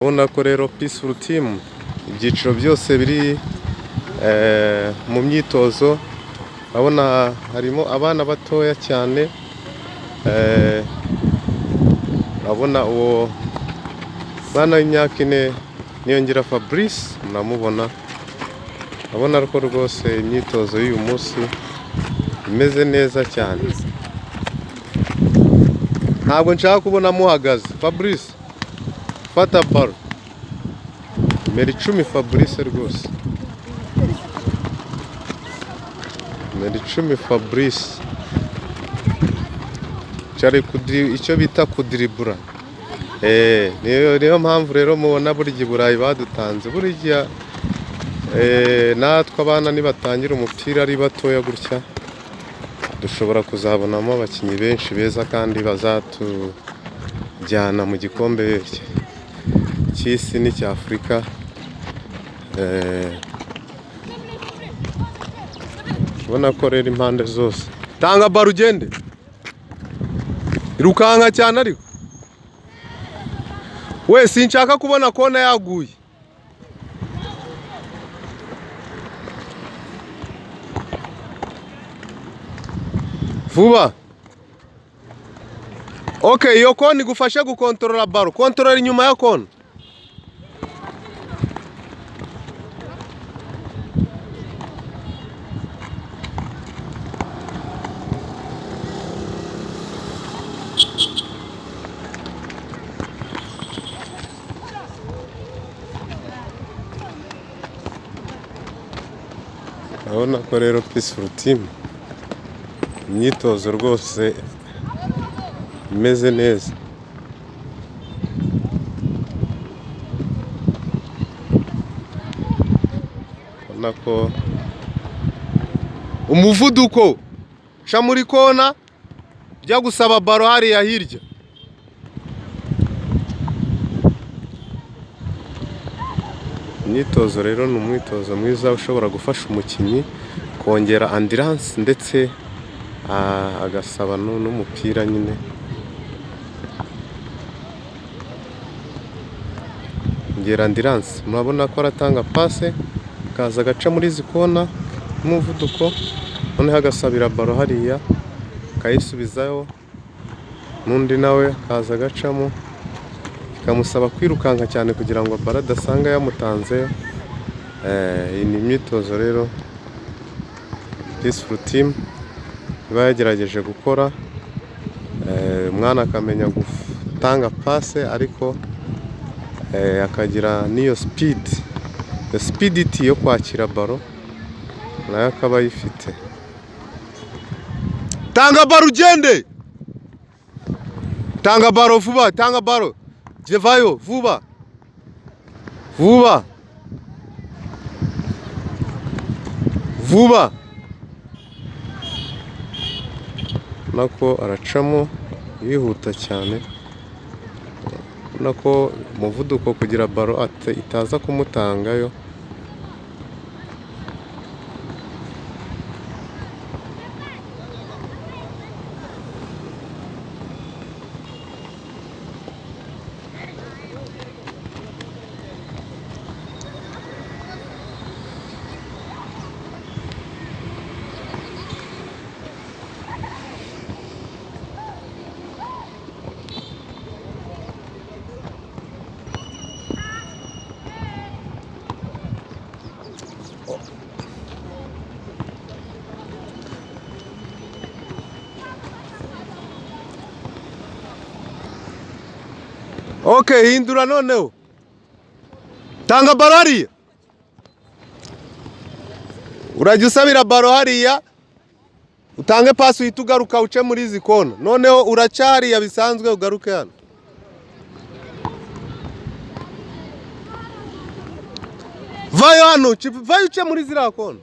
Urabona ko rero Peaceful Team ibyiciro byose biri mu myitozo. Urabona harimo abana batoya cyane, urabona uwo bana w'imyaka 4 Niyongira Fabrice muramubona. Urabona ko rwose imyitozo y'uyu munsi imeze neza cyane. Ntabwo nshaka kubona muhagaze. Fabrice fata baro. Mericumi Fabrice rwose. Mericumi Fabrice. Cyari icyo bita kudiribura. Niyo mpamvu rero mubona buri Burayi badutanze. Buri gihe natwe abana nibatangira umupira ari batoya gutya, dushobora kuzabonamo abakinnyi benshi beza kandi bazatujyana mu gikombe cy'isi n'icya Afurika. Ubona ko rero impande zose. Tanga baro ugende. Irukanka cyane ariko. We sinshaka kubona kona yaguye. Vuba. Okay, iyo kona igufashe gukontorora baro. Kontorora inyuma ya kona. Urabona ko rero Peaceful Team imyitozo rwose imeze neza. Urabona ko umuvuduko sha muri kona bya gusaba baro hariya hirya. Imyitozo rero ni umwitozo mwiza ushobora gufasha umukinnyi kongera endurance ndetse agasaba n'umupira nyine. Ngera endurance murabona ko aratanga passe kaza gaca muri zikona n'umuvuduko, none hagasabira baro hariya kayisubizayo, n'undi nawe kaza gacamo kamusaba kwirukanka cyane kugira ngo baro adasanga yamutanze. Iyi ni imyitozo rero Peaceful Team iba yagerageje gukora, umwana akamenya gutanga passe ariko akagira n'iyo speedity yo kwakira baro nayo akaba ayifite. Tanga baro ugende. Tanga baro vuba, tanga baro. Jevayo vuba. Vuba. Vuba. Nako aracamo yihuta cyane. Nako umuvuduko kugira baro itaza kumutangayo. Okay, hindura noneho. Tanga baro hariya. Urajya usabira baro hariya. Utange pass uhita ugaruka uce muri zikona. Noneho uraca hariya bisanzwe ugaruke hano. Vayo hano, vayo uce muri ziriya kona.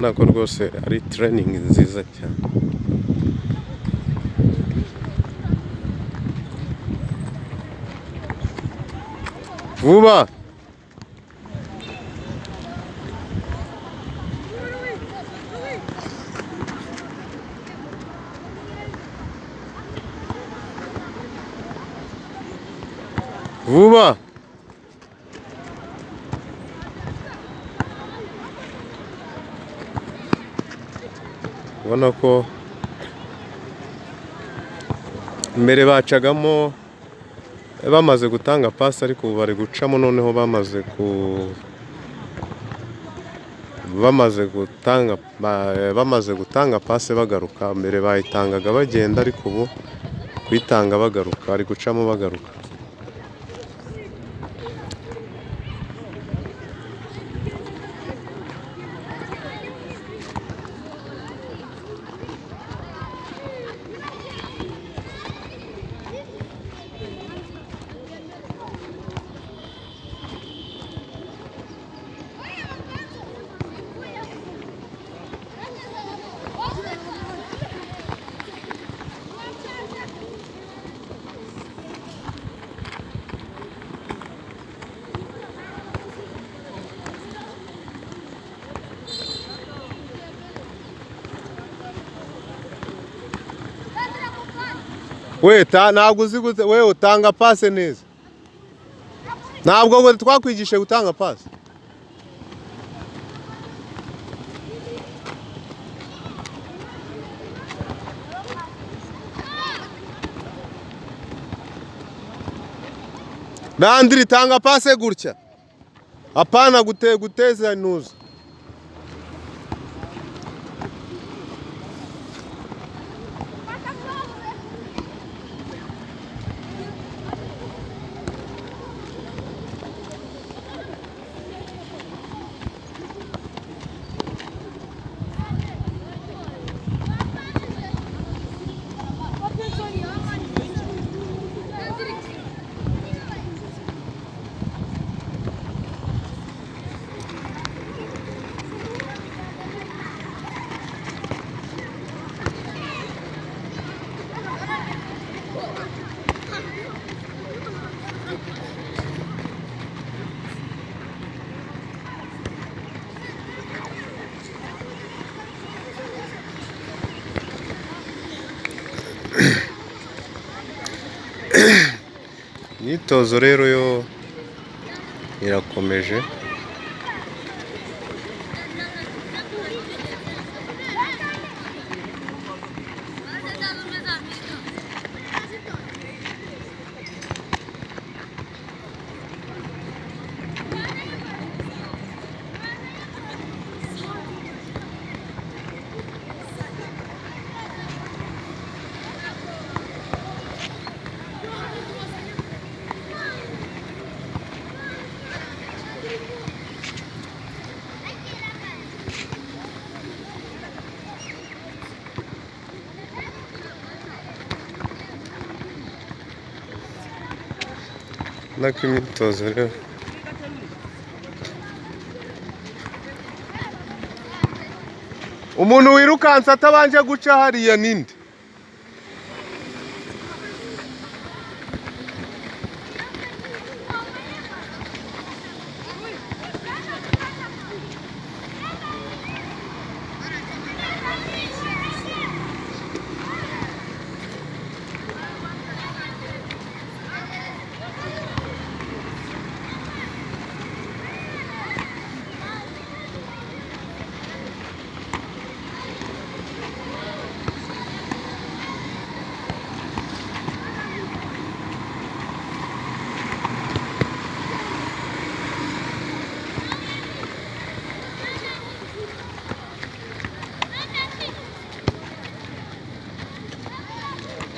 Nako rwose ari training nziza cyane. Vuba. vuba. Ubona ko mbere bacagamo bamaze gutanga pasi, ariko ubu bari gucamo noneho bamaze gutanga pasi bagaruka. Mbere bayitangaga bagenda, ariko ubu kuyitanga bagaruka, bari gucamo bagaruka. Ntabwo uzi gute we utanga pase neza? Ntabwo ngo twakwigishe gutanga pase. Nandiri tanga pase gutya, apana guteza inuza. Imyitozo rero yo irakomeje. Nako imyitozo rero umuntu wirukansa atabanje guca hariya ninde?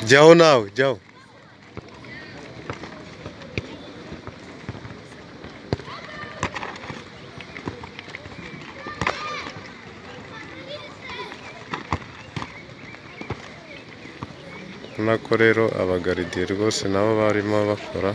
Jyaho nawe, jyaho. Nako rero abagaridiye rwose nabo barimo bakora